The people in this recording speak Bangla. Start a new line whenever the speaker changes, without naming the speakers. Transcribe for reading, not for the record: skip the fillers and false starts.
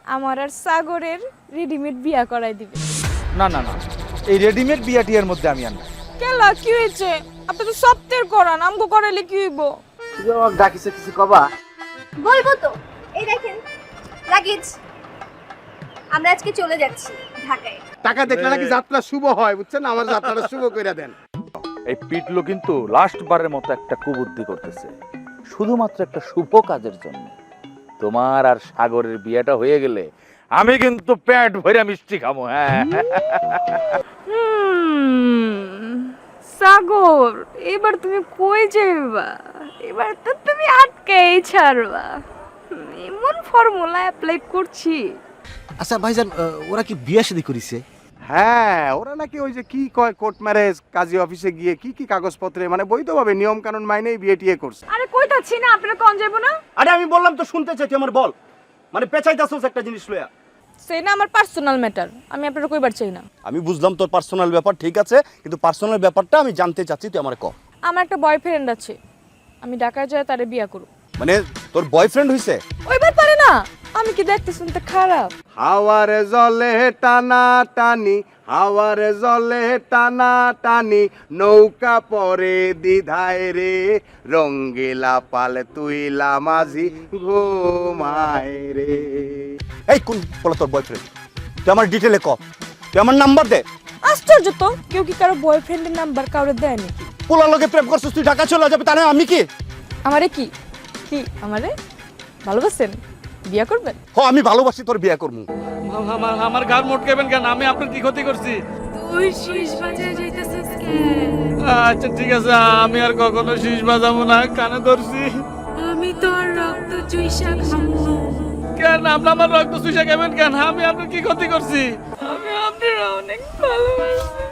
আমার আর সাগরের রেডিমেড বিয়া করাই দিবে।
না না না, এই রেডিমেড বিয়া টিয়ার মধ্যে আমি আনবো।
কেলা কি হয়েছে? আপনি তো সপ্তাহের করান, আমগো করাইলে কি হইব?
তুমি আমাকে ডাকিছে কিছু কবা?
বলবো তো। এই দেখেন লাগেজ, আমরা আজকে চলে যাচ্ছি ঢাকায়।
টাকা দেখলে নাকি যাত্রা শুভ হয়, বুঝছেন? আমার যাত্রাটা শুভ করে দেন।
এই পিটলো কিন্তু লাস্ট বারের মতো একটা কুবুদ্ধি করতেছে, শুধুমাত্র একটা শুভ কাজের জন্য। তোমার আর সাগরের বিয়েটা হয়ে গেলে আমি কিন্তু পেট ভরে মিষ্টি খাবো। হ্যাঁ
সাগর, এবার তুমি কই যাইবা? এবার তো তুমি আটকেই ছাড়বা। এমন ফর্মুলা অ্যাপ্লাই করছি।
আচ্ছা ভাইজান, ওরা কি বিয়ে শাদী করিছে?
হ্যাঁ, ওরা নাকি ওই যে কি কয় কোর্ট ম্যারেজ, কাজী অফিসে গিয়ে কি কি কাগজপত্রে মানে বৈধভাবে নিয়ম কানুন মাইনেই বিয়ে টিয়ে করছে।
আরে কইতাছি না আপনারা কোন যাইবো না?
আরে আমি বললাম তো, শুনতে চাই, তুই আমার বল। মানে পেঁচাইতাছস একটা জিনিস লইয়া।
সেই না আমার পার্সোনাল ম্যাটার, আমি আপনারা কইবার চাই না।
আমি বুঝলাম তোর পার্সোনাল ব্যাপার, ঠিক আছে, কিন্তু পার্সোনাল ব্যাপারটা আমি জানতে চাচ্ছি, তুই আমারে ক।
আমার একটা বয়ফ্রেন্ড আছে, আমি ঢাকায় যাই তারে বিয়া করব।
মানে তোর বয়ফ্রেন্ড হইছে?
ওই ব্যাপারে না, আমি কি দেখতে শুনতে খারাপ?
হাওয়ার জলে টানা টানি, হাওয়ার জলে টানা টানি, নৌকা পরে দ্বিধায় রে, রঙ্গিলা পাল তুইলা মাঝি ঘুমায় রে।
এই কোন বলে তোর বয়ফ্রেন্ড? তুই আমার ডিটেলে ক, তুই আমার নাম্বার দে।
আশ্চর্য তো, কেউ কি কারো বয়ফ্রেন্ডের নাম্বার কাউরে দেয় নাকি?
পোলার লগে প্রেম করছিস, তুই ঢাকা চলে যাবে, তাহলে আমি কি?
আমারে কি কি আমারে ভালোবাসেন? বিয়া করবেন?
হ, আমি ভালোবাসি, তোর বিয়ে করবো।
আমার গার মোটকাবেন কেন? আমি আপনার কি ক্ষতি করছি?
তুই শীষ বাজায় যাইতেছিস কেন?
আচ্ছা ঠিক আছে, আমি আর কখনো শীষ বাজাবো না, কানে ধরছি।
আমি তোর রক্ত চুইসা খামু।
কেন আপনি আমার রক্ত চুষে খাবেন কেন? আমি আপনার কি ক্ষতি করছি?
আমি আপনার অনেক ভালোবাসি।